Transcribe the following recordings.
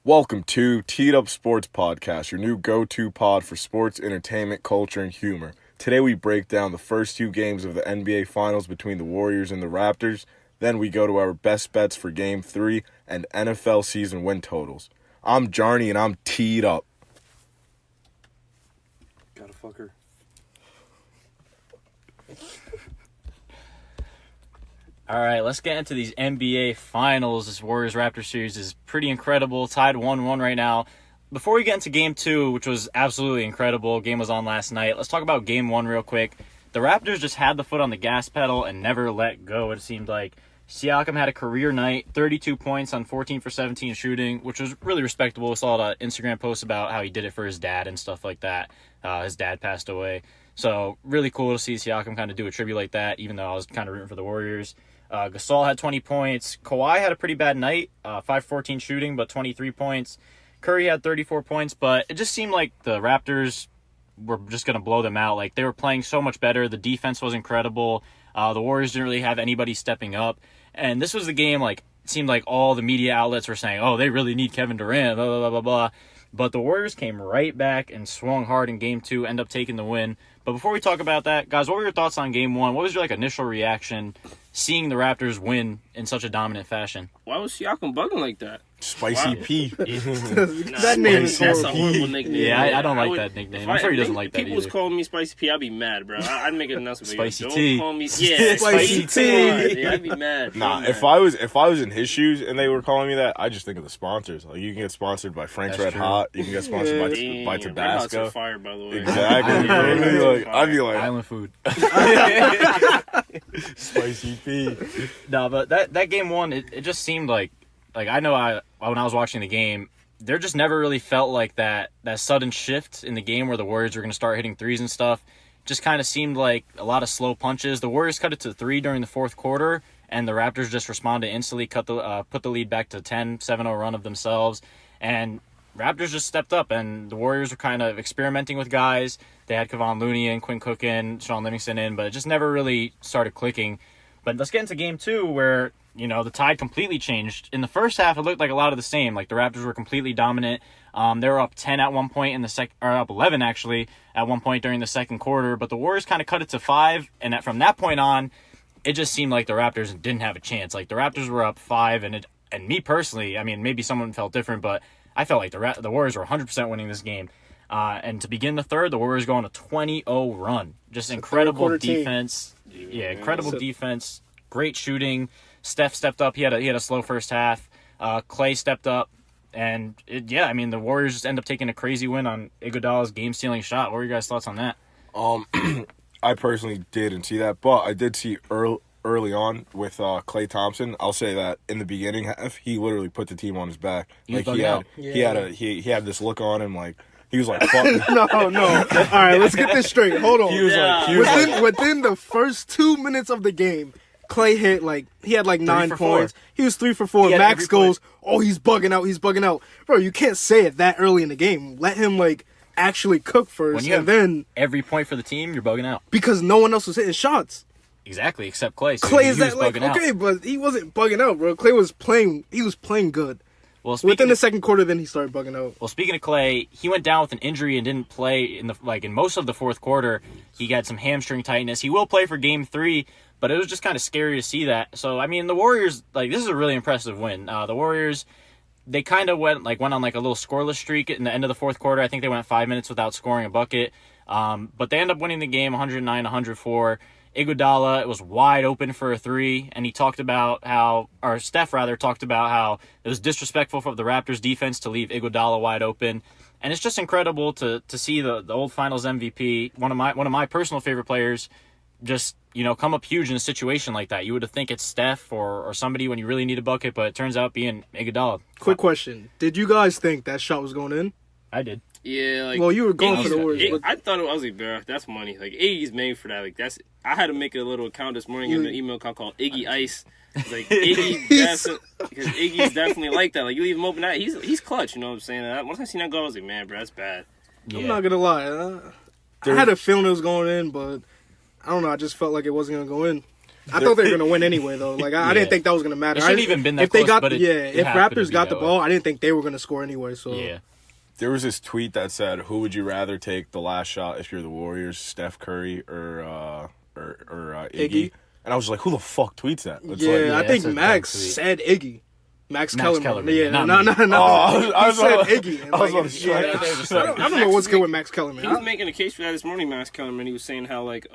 Welcome to Teed Up Sports Podcast, your new go-to pod for sports, entertainment, culture, and humor. Today we break down the first two games of the NBA Finals between the Warriors and the Raptors. Then we go to our best bets for Game 3 and NFL season win totals. I'm Jarny and I'm teed up. Gotta fuck her. All right, let's get into these NBA Finals. This Warriors-Raptors series is pretty incredible. Tied 1-1 right now. Before we get into Game 2, which was absolutely incredible, game was on last night, let's talk about Game 1 real quick. The Raptors just had the foot on the gas pedal and never let go, it seemed like. Siakam had a career night, 32 points on 14 for 17 shooting, which was really respectable. I saw an Instagram post about how he did it for his dad and stuff like that. His dad passed away. So really cool to see Siakam kind of do a tribute like that, even though I was kind of rooting for the Warriors. Gasol had 20 points. Kawhi had a pretty bad night, 5-14 shooting, but 23 points. Curry had 34 points, but it just seemed like the Raptors were just going to blow them out. Like, they were playing so much better. The defense was incredible. The Warriors didn't really have anybody stepping up. And this was the game, like, it seemed like all the media outlets were saying, oh, they really need Kevin Durant, blah, blah, blah, blah, blah. But the Warriors came right back and swung hard in Game 2, end up taking the win. But before we talk about that, guys, what were your thoughts on Game 1? What was your initial reaction seeing the Raptors win in such a dominant fashion? Why was Siakam bugging like that? Spicy P. That name is That's a horrible. horrible nickname. Yeah, I don't like that nickname. I'm sure he doesn't like that People either. was calling me Spicy P, I'd be mad, bro. I'd make an announcement. Spicy Don't T. call me, yeah, Spicy T. Yeah, I'd be mad. Nah, Mad. if I was in his shoes and they were calling me that, I just think of the sponsors. Like, you can get sponsored by Frank's That's Red true. Hot. You can get sponsored by Damn, Red Hot's Tabasco. on fire, by the way. Exactly. I'd be like, Island food. Spicy P. No, but that Game 1, it just seemed like I know when I was watching the game, there just never really felt like that sudden shift in the game where the Warriors were going to start hitting threes and stuff. Just kind of seemed like a lot of slow punches. The Warriors cut it to 3 during the fourth quarter, and the Raptors just responded instantly, put the lead back to 10, 7-0 run of themselves. And Raptors just stepped up, and the Warriors were kind of experimenting with guys. They had Kevon Looney in, Quinn Cook in, Sean Livingston in, but it just never really started clicking. But let's get into Game 2 where, the tide completely changed. In the first half, it looked like a lot of the same. Like, the Raptors were completely dominant. They were up 10 at one point in the second, or up 11 actually at one point during the second quarter. But the Warriors kind of cut it to 5, and from that point on, it just seemed like the Raptors didn't have a chance. Like, the Raptors were up 5, and me personally, I mean, maybe someone felt different, but I felt like the Warriors were 100% winning this game. And to begin the third, the Warriors go on a 20-0 run. Just incredible defense. Yeah, incredible defense. Great shooting. Steph stepped up. He had a slow first half. Clay stepped up. And, the Warriors just end up taking a crazy win on Iguodala's game-stealing shot. What were your guys' thoughts on that? I personally didn't see that, but I did see early on with Klay Thompson. I'll say that in the beginning half, he literally put the team on his back. He had this look on him, like he was like, "Fuck." No. All right, let's get this straight. Hold on. He was like, Within the first 2 minutes of the game, Clay hit he had 9 points. He was 3 for 4. Max goes, "Oh, he's bugging out. Bro, you can't say it that early in the game. Let him actually cook first, When you have then every point for the team, you're bugging out. because no one else was hitting shots. Exactly, except Clay. So Clay he is was that bugging out. okay, but he wasn't bugging out, bro. Clay was playing. He was playing good. Well, Within the second quarter, then he started bugging out. Well, speaking of Clay, he went down with an injury and didn't play in most of the fourth quarter. He got some hamstring tightness. He will play for Game 3, but it was just kind of scary to see that. So, I mean, the Warriors, this is a really impressive win. The Warriors, they kind of went on a little scoreless streak in the end of the fourth quarter. I think they went 5 minutes without scoring a bucket. But they end up winning the game 109-104. Iguodala, it was wide open for a 3, and Steph talked about how it was disrespectful for the Raptors defense to leave Iguodala wide open. And it's just incredible to see the old Finals MVP, one of my personal favorite players, just come up huge in a situation like that. You would think it's Steph or somebody when you really need a bucket, but it turns out being Iguodala. Quick question: did you guys think that shot was going in? I did. Yeah, Well, you were going Iggy's- for the Warriors. I thought I was like, bro, that's money. Like, Iggy's made for that. I had to make a little account this morning in an email account called Iggy Ice. It's like because Iggy's definitely like that. Like, you leave him open, he's clutch. You know what I'm saying? Once I seen that goal, I was like, man, bro, that's bad. Yeah. I'm not gonna lie. I had a feeling it was going in, but I don't know. I just felt like it wasn't gonna go in. I thought they were gonna win anyway, though. Like I didn't think that was gonna matter. It shouldn't even been that if close, they got, but if Raptors got the ball, I didn't think they were gonna score anyway. So There was this tweet that said, "Who would you rather take the last shot if you're the Warriors, Steph Curry or Iggy?" And I was like, "Who the fuck tweets that?" It's I think Max said Iggy. Max Kellerman. Yeah, no. I said Iggy. I was on the strike. I don't know what's good with Max Kellerman. He was making a case for that this morning, Max Kellerman. He was saying how, like,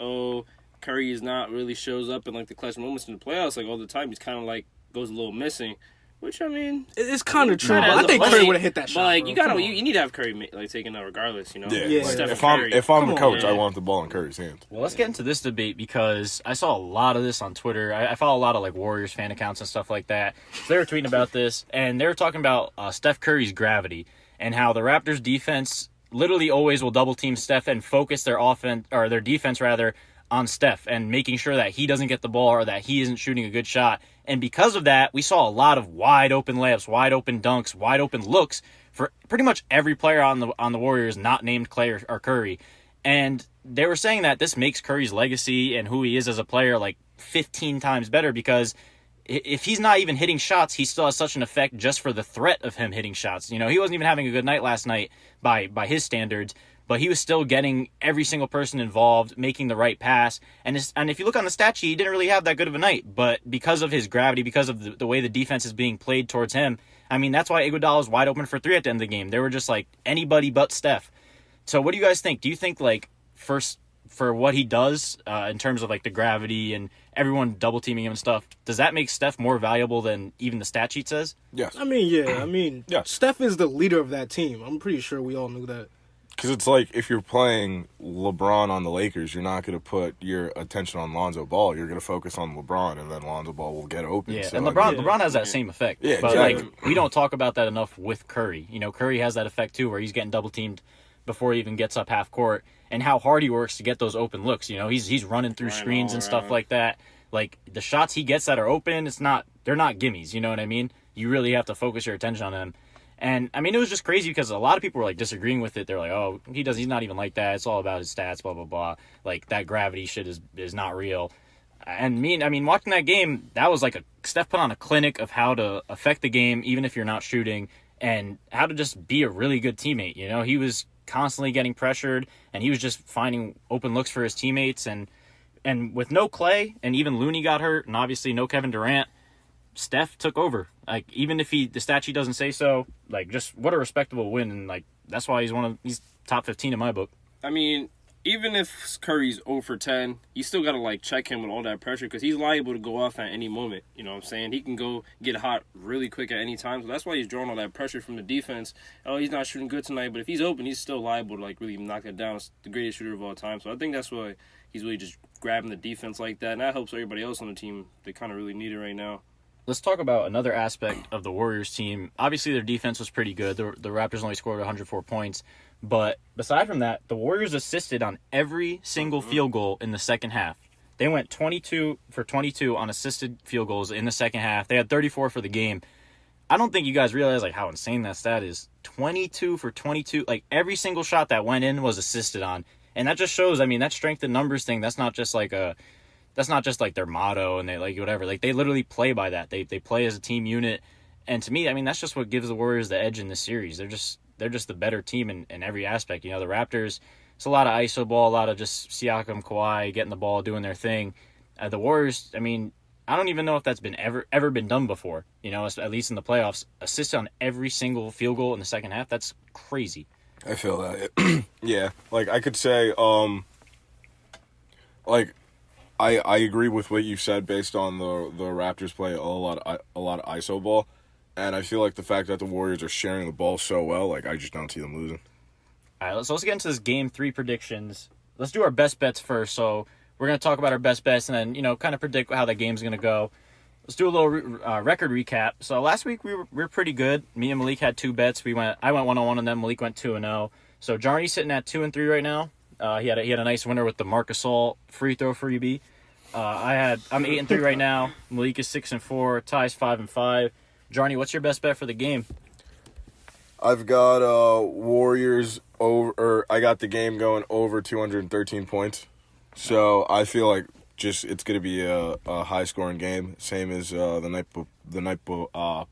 Curry is not really shows up in, like, the clutch moments in the playoffs, like, all the time. He's kind of, like, goes a little missing. Which, I mean... It's kind of true. I think Curry would have hit that shot. But, like, you need to have Curry, like, taking that regardless, you know? Yeah. Like, if I'm the coach, I want the ball in Curry's hands. Well, let's get into this debate because I saw a lot of this on Twitter. I follow a lot of, like, Warriors fan accounts and stuff like that. So they were tweeting about this, and they were talking about Steph Curry's gravity and how the Raptors' defense literally always will double-team Steph and focus their offense, or their defense, rather, on Steph and making sure that he doesn't get the ball or that he isn't shooting a good shot. And because of that, we saw a lot of wide open layups, wide open dunks, wide open looks for pretty much every player on the Warriors not named Clay or Curry. And they were saying that this makes Curry's legacy and who he is as a player like 15 times better because if he's not even hitting shots, he still has such an effect just for the threat of him hitting shots. You know, he wasn't even having a good night last night by his standards, but he was still getting every single person involved, making the right pass. And if you look on the stat sheet, he didn't really have that good of a night. But because of his gravity, because of the way the defense is being played towards him, I mean, that's why Iguodala was wide open for 3 at the end of the game. They were just like anybody but Steph. So what do you guys think? Do you think, like, first for what he does in terms of, like, the gravity and everyone double-teaming him and stuff, does that make Steph more valuable than even the stat sheet says? Yes. I mean, Steph is the leader of that team. I'm pretty sure we all knew that. Because it's like if you're playing LeBron on the Lakers, you're not going to put your attention on Lonzo Ball. You're going to focus on LeBron, and then Lonzo Ball will get open. Yeah, so, and LeBron has that same effect. Yeah, but exactly. like we don't talk about that enough with Curry. You know, Curry has that effect too, where he's getting double teamed before he even gets up half court, and how hard he works to get those open looks. You know, he's running through screens and stuff like that. Like the shots he gets that are open, they're not gimmies. You know what I mean? You really have to focus your attention on them. And, I mean, it was just crazy because a lot of people were, like, disagreeing with it. They're like, oh, he's not even like that. It's all about his stats, blah, blah, blah. Like, that gravity shit is not real. And, watching that game, that was like Steph put on a clinic of how to affect the game, even if you're not shooting, and how to just be a really good teammate. You know, he was constantly getting pressured, and he was just finding open looks for his teammates. And with no Clay, and even Looney got hurt, and obviously no Kevin Durant, Steph took over. Like, even if the stat sheet doesn't say so, like, just what a respectable win. And, like, that's why he's top 15 in my book. I mean, even if Curry's 0 for 10, you still got to, like, check him with all that pressure because he's liable to go off at any moment. You know what I'm saying? He can go get hot really quick at any time. So that's why he's drawing all that pressure from the defense. Oh, he's not shooting good tonight, but if he's open, he's still liable to, like, really knock that down. He's the greatest shooter of all time. So I think that's why he's really just grabbing the defense like that. And that helps everybody else on the team. They kind of really need it right now. Let's talk about another aspect of the Warriors team. Obviously, their defense was pretty good. The Raptors only scored 104 points. But aside from that, the Warriors assisted on every single field goal in the second half. They went 22 for 22 on assisted field goals in the second half. They had 34 for the game. I don't think you guys realize like how insane that stat is. 22 for 22. Like, every single shot that went in was assisted on. And that just shows, that strength in numbers thing, that's not just like their motto and they like whatever. Like, they literally play by that. They play as a team unit. And to me, that's just what gives the Warriors the edge in this series. They're just the better team in every aspect. You know, the Raptors, it's a lot of iso ball, a lot of just Siakam, Kawhi getting the ball, doing their thing. The Warriors, I don't even know if that's been ever been done before. You know, at least in the playoffs, assist on every single field goal in the second half. That's crazy. I feel that. Yeah, like I could say, I agree with what you said based on the Raptors play a lot of iso ball, and I feel like the fact that the Warriors are sharing the ball so well, like I just don't see them losing. All right, let's get into this Game 3 predictions. Let's do our best bets first. So we're going to talk about our best bets and then, kind of predict how the game's going to go. Let's do a little record recap. So last week we were pretty good. Me and Malik had 2 bets. I went 1-1 and then Malik went 2-0. So Jarny's sitting at 2-3 right now. He had a nice winner with the Marc Gasol free throw freebie. I'm 8-3 right now. Malik is 6-4. Ty's 5-5. Jarny, what's your best bet for the game? I've got Warriors over. I got the game going over 213 points. So I feel like it's gonna be a high scoring game, same as the night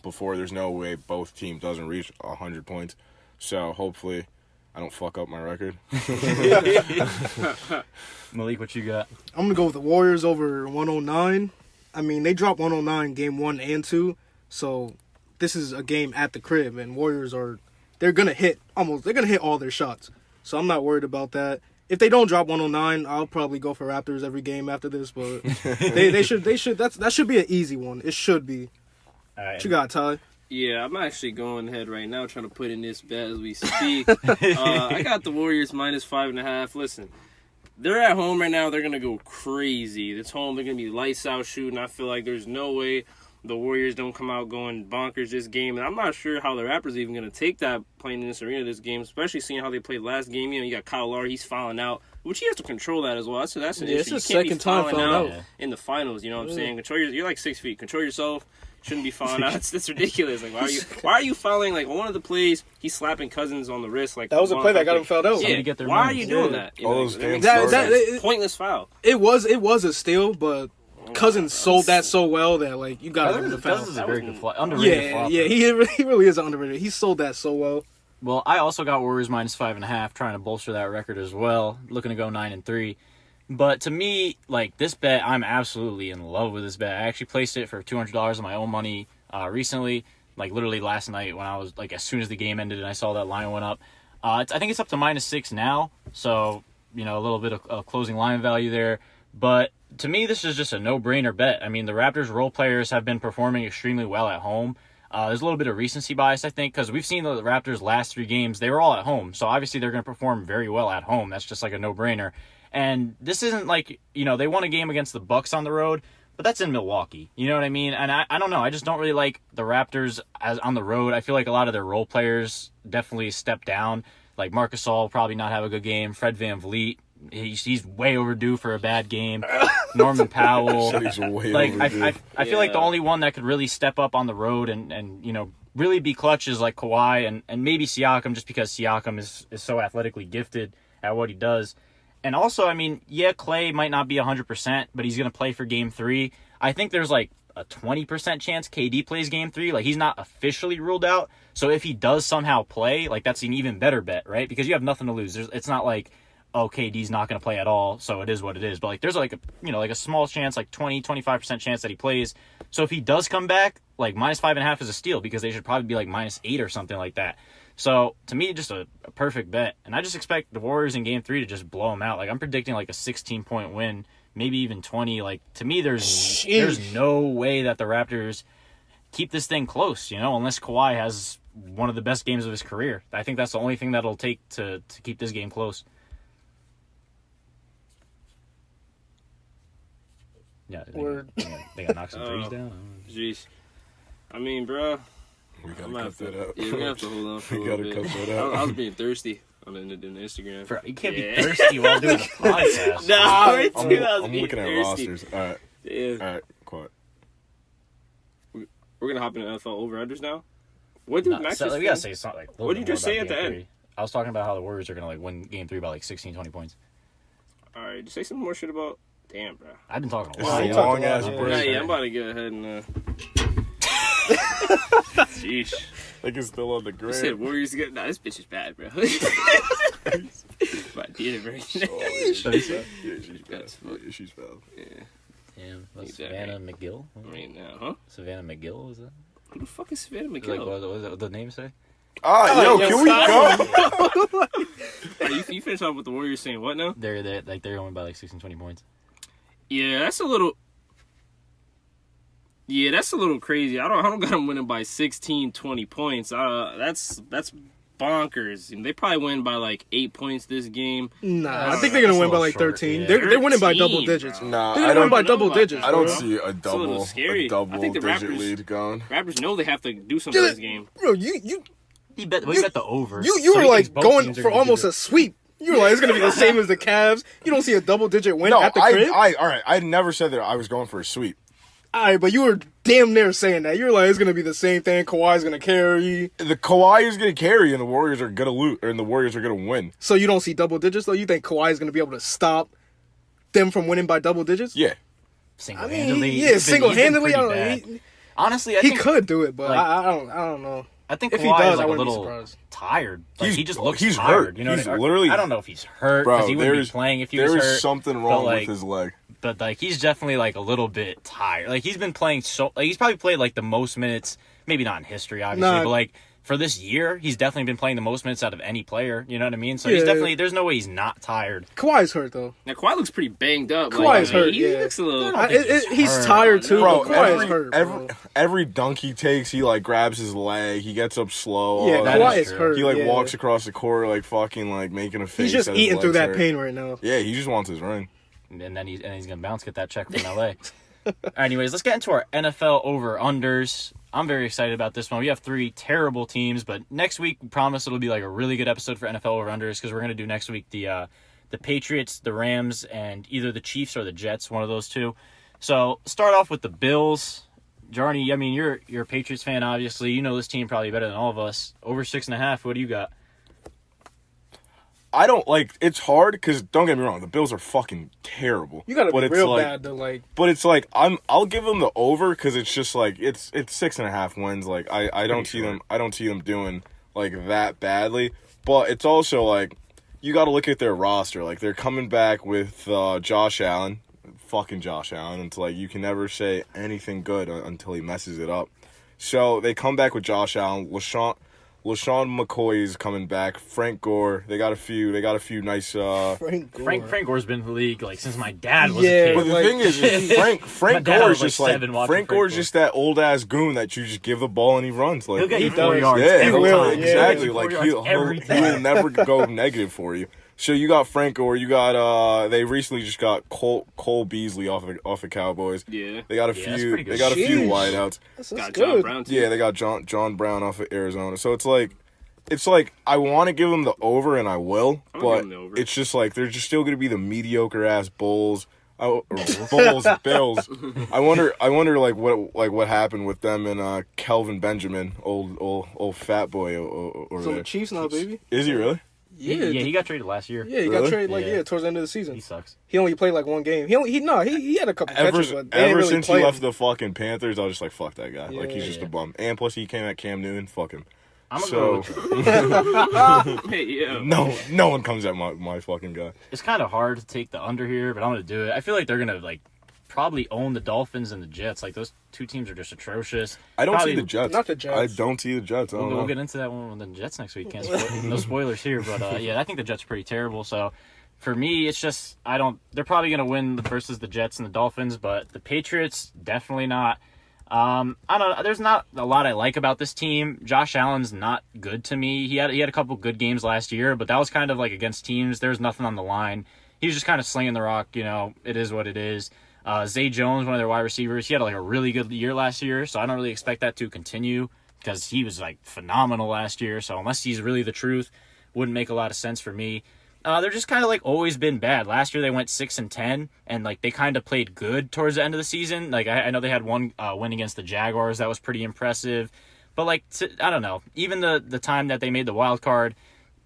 before. There's no way both teams doesn't reach 100 points. So hopefully, I don't fuck up my record. Malik, what you got? I'm gonna go with the Warriors over 109. I mean, they dropped 109 game 1 and 2, so this is a game at the crib, and Warriors they're gonna hit all their shots. So I'm not worried about that. If they don't drop 109, I'll probably go for Raptors every game after this, but they should that should be an easy one. It should be. All right. What you got, Ty? Yeah, I'm actually going ahead right now trying to put in this bet as we speak. I got the Warriors -5.5. Listen, they're at home right now. They're going to go crazy. It's home. They're going to be lights out shooting. I feel like there's no way the Warriors don't come out going bonkers this game. And I'm not sure how the Raptors are even going to take that playing in this arena this game, especially seeing how they played last game. You know, you got Kyle Lowry. He's fouling out, which he has to control that as well. That's an issue. It's his you can't second be time fouling fouling out in the finals. You know what I'm saying? You're like 6 feet. Control yourself. Shouldn't be fouling out. That's ridiculous. Like, why are you fouling? Like, on one of the plays, he's slapping Cousins on the wrist. Like, That was a play that got him fouled out. Yeah. to get their Why are money. you doing that? You All know, those that damn makes stars. no sense. That- Pointless foul. It was a steal, but Cousins sold that so well that like you got to give him the foul. Cousins is a very good underrated Yeah, flopper. yeah, he really is underrated. He sold that so well. Well, I also got Warriors -5.5, trying to bolster that record as well. Looking to go 9-3. But to me, like this bet, I'm absolutely in love with this bet. I actually placed it for $200 of my own money recently, like literally last night when I was like as soon as the game ended and I saw that line went up. I think it's up to -6 now, so you know a little bit of closing line value there. But to me, this is just a no-brainer bet. I mean, the Raptors role players have been performing extremely well at home. There's a little bit of recency bias, I think, because we've seen the Raptors' last 3 games. They were all at home, so obviously they're going to perform very well at home. That's just like a no-brainer. And this isn't like, you know, they won a game against the Bucks on the road, but that's in Milwaukee. You know what I mean? And I don't know. I just don't really like the Raptors as on the road. I feel like a lot of their role players definitely step down. Like Marc Gasol will probably not have a good game. Fred VanVleet, he's way overdue for a bad game. Norman Powell. He's way Like overdue. I feel like the only one that could really step up on the road and you know really be clutch is like Kawhi and maybe Siakam, just because Siakam is so athletically gifted at what he does. And also, I mean, yeah, Klay might not be 100%, but he's going to play for Game 3. I think there's like a 20% chance KD plays Game 3. Like, he's not officially ruled out. So if he does somehow play, like, that's an even better bet, right? Because you have nothing to lose. It's not like, oh, KD's not going to play at all, so it is what it is. But, like, there's like a small chance, like 20-25% chance that he plays. So if he does come back, like, -5.5 is a steal because they should probably be like -8 or something like that. So, to me, just a perfect bet. And I just expect the Warriors in Game 3 to just blow them out. Like, I'm predicting, like, a 16-point win, maybe even 20. Like, to me, there's no way that the Raptors keep this thing close, you know, unless Kawhi has one of the best games of his career. I think that's the only thing that'll take to keep this game close. Yeah, they got knocked some threes down. Jeez. I mean, bro. We gotta cut that out. Yeah, we have to hold on for We a little gotta bit. cut that out. I was being thirsty on the Instagram. You can't be thirsty while doing a podcast. No, I'm looking at thirsty. rosters. All right. Yeah. All right. Quiet. We're going to hop into NFL over-unders now? What did Max just We gotta say something. Like, What did you just say at the end? I was talking about how the Warriors are gonna like win Game 3 by like 16, 20 points. All right, say some more shit about... Damn, bro. I've been talking a It's lot. a you long talked ass a lot, break. Yeah, I'm about to go ahead and... Sheesh. Like it's still on the You said grid. Warriors get... Nah, this bitch is bad, bro. But did it right now. Yeah, she's bad. That's Yeah, she's bad. Yeah. Damn, that's Exactly. Savannah McGill. I mean, huh? Savannah McGill was that? Who the fuck is Savannah Like, McGill? what does the name say? Yo, yo, can we go? You finish off with the Warriors saying what now? They're going by like 16, 20 points. Yeah, that's a little... Yeah, that's a little crazy. I don't got them winning by 16, 20 points. That's bonkers. And they probably win by like 8 points this game. Nah, I think they're gonna win by like Short, 13. yeah. They're winning by 13, double digits. bro. Nah, They're I gonna win don't. by double about digits. that. I don't bro. see a little double scary. I think the digit Raptors- lead going. Raptors know they have to do something in this game. Bro, you He bet the over. You So were he like thinks both going teams are for gonna do almost good. a sweep. You were like, it's gonna be the same as the Cavs. You don't see a double digit win No, at the crib. all right. I never said that I was going for a sweep. All right, but you were damn near saying that. You were like, it's gonna be the same thing. Kawhi's gonna carry. The Kawhi is going to carry, and the Warriors are going to lose, and the Warriors are going to win. So you don't see double digits though. You think Kawhi's gonna be able to stop them from winning by double digits? Yeah. Single-handedly. Single-handedly. Honestly, he could do it, but like, I don't know. I think if Kawhi he does, is like I a wouldn't be little surprised. tired. Like, he just looks he's tired. hurt. You know, he's what I mean? literally. I don't know if he's hurt because he wouldn't be playing if he was hurt. There is something wrong with his leg. But like he's definitely like a little bit tired. Like he's been playing he's probably played like the most minutes, maybe not in history, obviously, but like for this year, he's definitely been playing the most minutes out of any player. You know what I mean? So he's definitely. There's no way he's not tired. Kawhi's hurt though. Now Kawhi looks pretty banged up. Kawhi's hurt. He looks a little. He's tired too. Bro, Kawhi's hurt. Bro. Every dunk he takes, he like grabs his leg. He gets up slow. Yeah, Kawhi is hurt. He like walks across the court like fucking like making a face. He's just eating through that pain right now. Yeah, he just wants his ring. And then he's gonna bounce, get that check from LA. Anyways, let's get into our NFL over-unders. I'm very excited about this one. We have 3 terrible teams, but next week, we promise it'll be like a really good episode for NFL over-unders because we're going to do next week the Patriots, the Rams, and either the Chiefs or the Jets, one of those two. So start off with the Bills. Jarny, I mean, you're a Patriots fan, obviously. You know this team probably better than all of us. Over 6.5, what do you got? I don't like. It's hard because don't get me wrong, the Bills are fucking terrible. You gotta be real bad to like. But it's like I'll give them the over because it's just like it's 6.5 wins. Like I don't see them. I don't see them doing like that badly. But it's also like you got to look at their roster. Like they're coming back with Josh Allen, fucking Josh Allen. It's like you can never say anything good until he messes it up. So they come back with Josh Allen, LaShawn McCoy's coming back. Frank Gore. They got a few nice. Frank Gore's been in the league like since my dad was a kid. But the thing is Frank Gore's just like Frank Gore's just that old ass goon that you just give the ball and he runs. Like he'll get you 4 yards. Yeah, every time. exactly. Yeah, like he will never go negative for you. So you got Frank Gore. You got they recently just got Cole Beasley off the Cowboys. Yeah, they got a few. They got a few wideouts. That's got good. John Brown too. Yeah, they got John Brown off of Arizona. So it's like I want to give them the over and I will, but it's just like they're just still going to be the mediocre ass Bills. Bills. I wonder like what happened with them and Kelvin Benjamin, old fat boy over there. The Chiefs now, baby. Is he really? Yeah, he got traded last year. Yeah, he got traded towards the end of the season. He sucks. He only played like one game. He had a couple catches, but ever since he left the fucking Panthers, I was just like, fuck that guy. Like he's just a bum. And plus he came at Cam Newton, fuck him. I'm gonna Hey, yeah. No one comes at my fucking guy. It's kind of hard to take the under here, but I'm gonna do it. I feel like they're gonna like probably own the Dolphins and the Jets. Like those two teams are just atrocious. I don't see the Jets. Not the Jets. I don't see the Jets. We'll get into that one with the Jets next week. Can't spoil, no spoilers here, but yeah, I think the Jets are pretty terrible. So for me, it's just they're probably gonna win versus the Jets and the Dolphins, but the Patriots definitely not. I don't know. There's not a lot I like about this team. Josh Allen's not good to me. He had a couple good games last year, but that was kind of like against teams. There's nothing on the line. He was just kind of slinging the rock. You know, it is what it is. Zay Jones, one of their wide receivers, he had like a really good year last year, so I don't really expect that to continue because he was like phenomenal last year. So unless he's really the truth, wouldn't make a lot of sense for me. They're just kind of like always been bad. Last year they went 6-10, and like they kind of played good towards the end of the season. Like I know they had one win against the Jaguars that was pretty impressive, but like I don't know. Even the time that they made the wild card,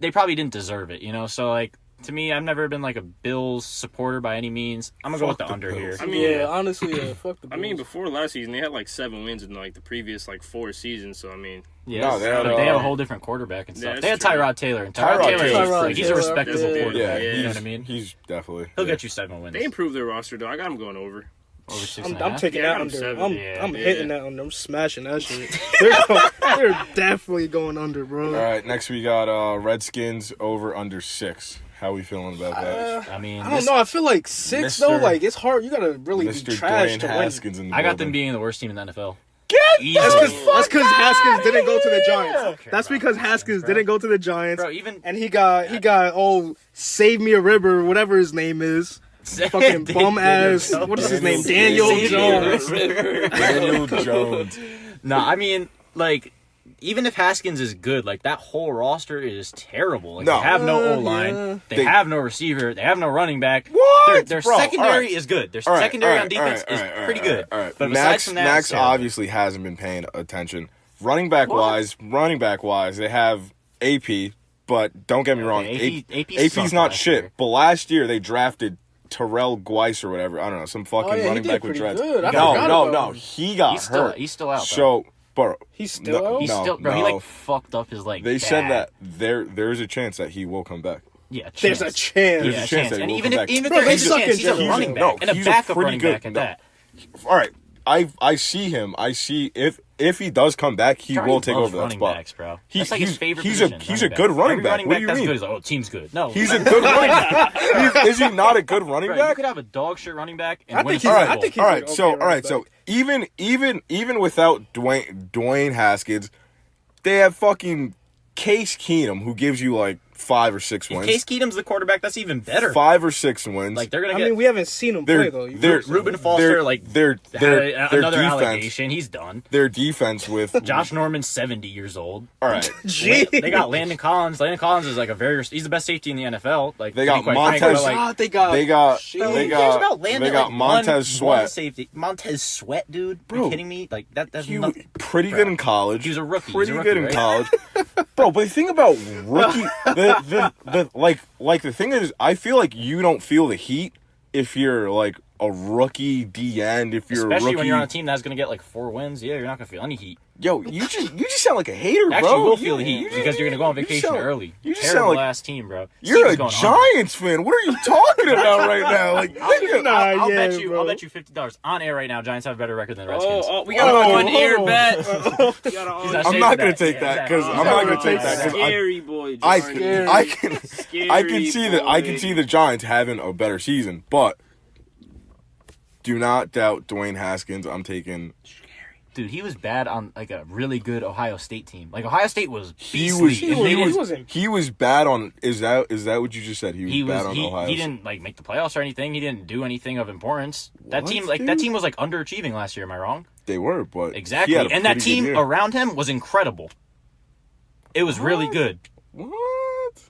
they probably didn't deserve it. You know, so like to me, I've never been like a Bills supporter by any means. I'm gonna go with the under here. I mean, honestly, fuck the Bills. I mean, before last season they had like 7 wins in like the previous like 4 seasons. So I mean. Yeah, they have a whole different quarterback and stuff. Yeah, they had Tyrod Taylor, and Tyrod Taylor, he's a respectable quarterback. Yeah, you know what I mean? He's definitely. He'll get you 7 wins. They improved their roster, though. I got them going over. Over 6.5. I'm taking that under. 7. I'm hitting that under. I'm smashing that shit. They're definitely going under, bro. All right, next we got Redskins over under 6. How we feeling about that? I mean, I don't know. I feel like 6 though. Like it's hard. You gotta really Mr. be trash Dwayne to Haskins win. in the I got building. them being the worst team in the NFL. That's because Haskins didn't go to the Giants. That's because Haskins didn't go to the Giants. Bro, even and he got save me a river, whatever his name is. Fucking bum ass. What is his name? Daniel Jones. Daniel Jones. No, I mean like. Even if Haskins is good, like that whole roster is terrible. Like, they have no O-line, they have no receiver, they have no running back. What? Their secondary is good. Their secondary on defense is pretty good. All right. But besides from that, Max obviously hasn't been paying attention. Running back wise, they have AP, but don't get me wrong, AP's not shit. But last year they drafted Terrell Gweiss or whatever. I don't know, some fucking yeah, he running did back with pretty dreads. good. I forgot No, about him. he got hurt. He's still out. Though. So, bro, He's still out? He's still, bro. He like fucked up his leg. They bad. said that there's a chance that he will come back. Yeah, There's a chance. There's a chance that he and will even come if back. even if Bro, there they is a suck chance, in he's a general. running back and a he's backup pretty running good. back at that. All right, I see him. I see if he does come back, he Jarny will take loves over that running spot. backs, bro. That's like his favorite he's position. He's a good running Every back. running What back do you that's mean? good is like, oh, team's good. No, He's a good running back. Is he not a good running bro, you back? could have a dog shit running back and I win a think Super he's- Bowl. I think All he's right, an okay so running even without Dwayne Haskins, they have fucking Case Keenum, who gives you like 5 or 6 If wins. Case Keenum's the quarterback, that's even better. 5 or 6 wins. Like they're gonna I get. mean, we haven't seen him play, though. Reuben Foster, like their another defense, allegation. He's done. their defense with Josh Norman's 70 years old. all right. Gee. They got Landon Collins. Landon Collins is like he's the best safety in the NFL. Like They to got be quite Montez- frank, but, like, God, they got. They bro, got who cares about Landon? they got Like, Montez one Sweat. safety. Montez Sweat, dude. Are Bro, you kidding me? Like that's He nothing. pretty Bro. good in college. He was a rookie. Pretty He's a good rookie, in right? college, bro. But the thing about rookie, the thing is, I feel like you don't feel the heat if you're like a rookie D end. If you're Especially a rookie, when you're on a team that's gonna get like 4 wins. Yeah, you're not gonna feel any heat. yo, you just sound like a hater, Actually, bro. we'll feel the You heat just- because you're gonna go on you vacation sound- early. You just Terrible sound like ass team, bro. you're Team's a going under. Giants fan. What are you talking about right now? Like, nigga, Nah, I'll yeah, bet you. bro. I'll bet you $50 on air right now. Giants have a better record than the Redskins. We got Oh, a on air oh. bet. He's not I'm saving not gonna that. take Yeah, that because exactly. I'm not gonna take that because Scary boy, I Jarny. can see that I can see the Giants having a better season, but do not doubt Dwayne Haskins. I'm taking. Dude, he was bad on like a really good Ohio State team. Like Ohio State was He beastly. was and they he was- wasn't. he was bad on. Is that what you just said? He was bad on Ohio. he didn't like make the playoffs or anything. He didn't do anything of importance. That What, team that dude? team was like underachieving last year. Am I wrong? They were, but Exactly. he had a And that pretty good team year. around him was incredible. It was really What? good. What?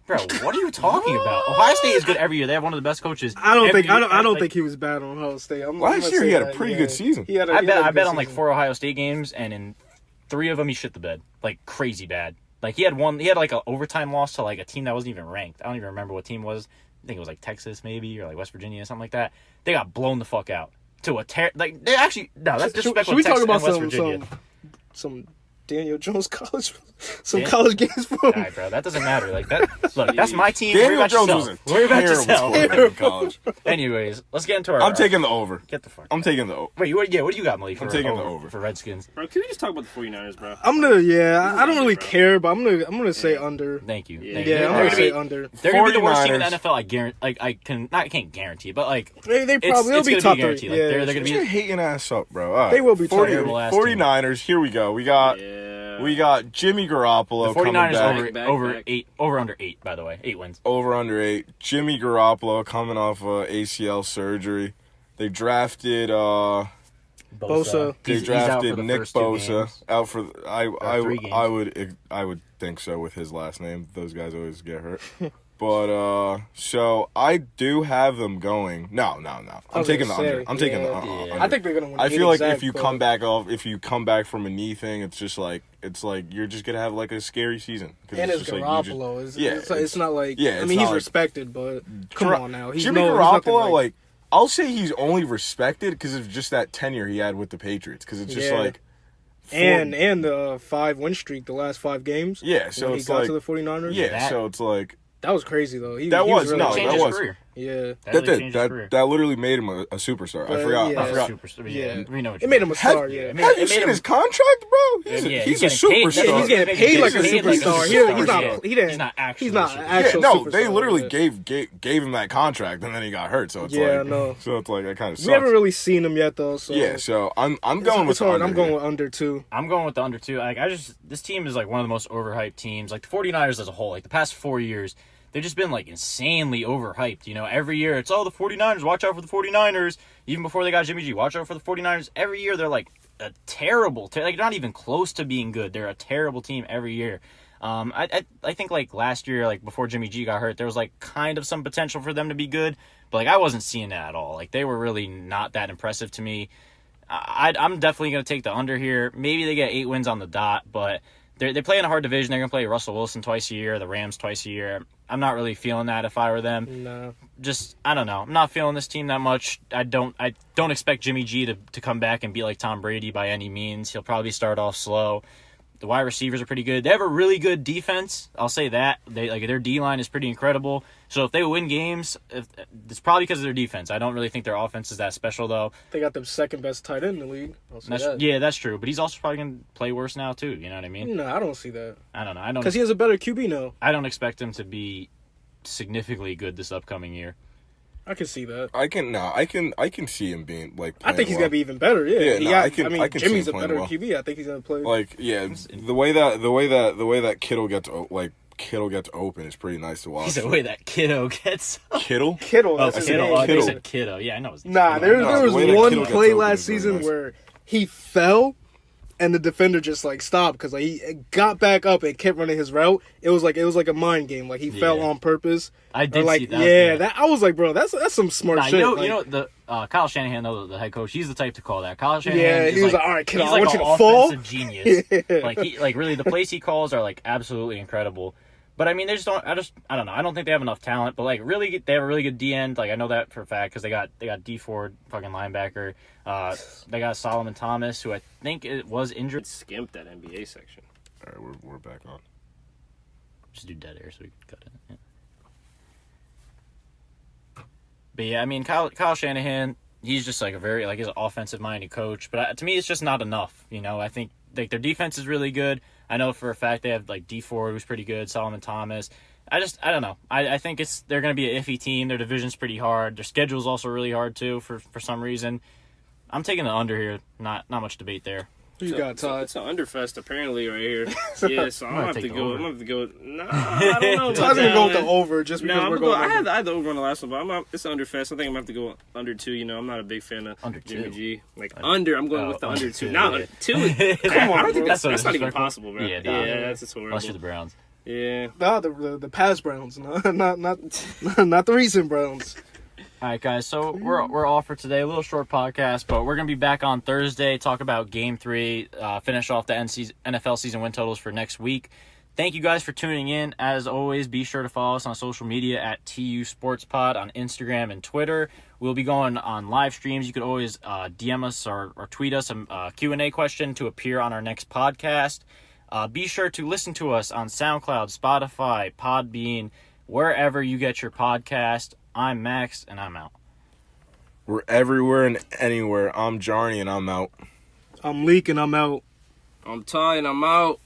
Bro, what are you talking about? Ohio State is good every year. They have one of the best coaches. I don't every think I year. don't Like, think he was bad on Ohio State. Last year he had a pretty good season. I bet on like 4 Ohio State games, and in 3 of them he shit the bed, like crazy bad. Like he had like an overtime loss to like a team that wasn't even ranked. I don't even remember what team it was. I think it was like Texas maybe or like West Virginia or something like that. They got blown the fuck out to like they actually no that's disrespectful. Should we to talk Texas about and West Virginia. some Daniel Jones college, some Dan- college games from? All right, bro, that doesn't matter. Like that. Look, that's my team. Daniel Worry about Jones yourself. was a Worry about terrible yourself. quarterback in college. Anyways, let's get into our. I'm taking the over. Get the fuck. I'm taking the over. Wait, what do you got, Malik? For I'm taking the over. for Redskins. Bro, can we just talk about the 49ers, bro? I'm gonna I don't really Bro. care, but I'm gonna say under. Thank you. Yeah. Thank you. Yeah, I'm They're gonna gonna say be- under. They're gonna be the worst team in the 49ers. NFL. I guarantee. Like I can't guarantee, but like They probably they'll it's be gonna top be guaranteed. three. Like, Yeah, they're gonna Get be your hating ass up, bro. All right. They will be top 40, three. Terrible ass team. 49ers. Here we go. We got Jimmy Garoppolo the 49ers coming back. back. over under 8, by the way. 8 wins. Over under 8. Jimmy Garoppolo coming off ACL surgery. They drafted Bosa. He's out for the Nick first 2 Bosa games. out for 3 games. I would think so with his last name. Those guys always get hurt. But so I do have them going. No. I'm was taking the gonna under. say, I'm taking the yeah. under. I think they're gonna win. I feel like exact, if you but- come back from a knee thing, it's just like you're just gonna have like a scary season. 'Cause and it's it's just like, you Garoppolo. just- It's not like yeah, I it's mean not he's like- respected, but come on now, he's Jimmy no, he's nothing Garoppolo, like I'll say he's only respected because of just that tenure he had with the Patriots. Because it's just Yeah. like and the 5-win streak, the last 5 games. yeah, so when it's he got like to the 49ers. yeah, That- so it's like that was crazy though. He That he was- really no, good. Changed that his was- career. Yeah. that literally made him a superstar. I But, forgot. yeah. I forgot. Superstar. Yeah. Yeah, we know what It you made mean. him a star. Yeah. it made- Have you it made seen him- his contract, bro? He's Yeah, a he's getting paid. superstar. Yeah, he's getting paid like a He's getting superstar. paid He's like a not. superstar. He didn't. He's not actually He's not a an superstar. actual Yeah, no, superstar, they literally yeah. gave him that contract, and then he got hurt. So it's Yeah, like, no. so it's like that kind of sucks. We haven't really seen him yet though. So Yeah, so I'm it's, going with it's hard. the I'm under going here. with under 2. I'm going with the under 2. Like this team is like one of the most overhyped teams. Like the 49ers as a whole. Like the past 4 years, they've just been like insanely overhyped. You know, every year it's the 49ers. Watch out for the 49ers. Even before they got Jimmy G, watch out for the 49ers. Every year they're like a terrible, like not even close to being good. They're a terrible team every year. I think like last year, like before Jimmy G got hurt, there was like kind of some potential for them to be good, but like I wasn't seeing that at all. Like they were really not that impressive to me. I'm definitely going to take the under here. Maybe they get 8 wins on the dot, but they play in a hard division. They're going to play Russell Wilson twice a year, the Rams twice a year. I'm not really feeling that if I were them. No. Just, I don't know. I'm not feeling this team that much. I don't expect Jimmy G to come back and be like Tom Brady by any means. He'll probably start off slow. The wide receivers are pretty good. They have a really good defense. I'll say that. Their D-line is pretty incredible. So if they win games, it's probably because of their defense. I don't really think their offense is that special, though. They got the second best tight end in the league. Yeah, that's true. But he's also probably going to play worse now, too. You know what I mean? No, I don't see that. I don't know. Because he has a better QB now. I don't expect him to be significantly good this upcoming year. I can see that. I can see him being like. I think he's gonna be even better. Yeah, I can Jimmy's see a him better well. QB. I think he's gonna play. Like, yeah, the way that Kittle gets open is pretty nice to watch. He's the way that kiddo gets. Kittle. Kittle. Oh, That's Kittle. his They name. said kiddo. Yeah, I know. Nah, there was the way that one Kittle gets play open last is very season nice. where he fell, and the defender just like stopped because like he got back up and kept running his route. It was like a mind game. Like he fell on purpose. I did like, see that. Yeah, that I was like, bro, that's some smart shit. You know the Kyle Shanahan, though, the head coach, he's the type to call that. Kyle Shanahan, Yeah, is he was like, all right, kid, he's I want like you an to fall. offensive genius. Yeah. Really, the plays he calls are like absolutely incredible. But I mean, they just don't. I don't know. I don't think they have enough talent. But like, really, they have a really good D end. Like I know that for a fact because they got D Ford, fucking linebacker. They got Solomon Thomas, who I think it was injured. Skimped that NBA section. All right, we're back on. Just do dead air so we can cut it. Yeah. But yeah, I mean, Kyle Shanahan, he's just like he's an offensive minded coach. But to me, it's just not enough. You know, I think like their defense is really good. I know for a fact they have like D Ford, who's pretty good, Solomon Thomas. I don't know. I think they're going to be an iffy team. Their division's pretty hard. Their schedule's also really hard too for some reason. I'm taking the under here. Not much debate there. You got Todd. It's an underfest apparently right here. Yeah, so I'm gonna have to go. over. I'm gonna have to go. Nah, I don't know. Todd's gonna go with the over just because No, we're going. I had the over on the last one, but it's an underfest. I think I'm gonna have to go under 2. You know, I'm not a big fan of Under Jimmy 2. G. Like under, I'm going with the under 2. Not yeah. 2. Come on, I don't think that's not even disrespectful. possible, bro. Yeah, that's just horrible. Unless you're the Browns. Yeah. Nah, the past Browns, not the recent Browns. All right, guys. So we're all for today. A little short podcast, but we're gonna be back on Thursday. Talk about Game 3. Finish off the NFL season win totals for next week. Thank you guys for tuning in. As always, be sure to follow us on social media at TU Sports Pod on Instagram and Twitter. We'll be going on live streams. You could always DM us or tweet us a Q&A question to appear on our next podcast. Be sure to listen to us on SoundCloud, Spotify, Podbean, wherever you get your podcast. I'm Max, and I'm out. We're everywhere and anywhere. I'm Jarny, and I'm out. I'm Leak, and I'm out. I'm Ty, and I'm out.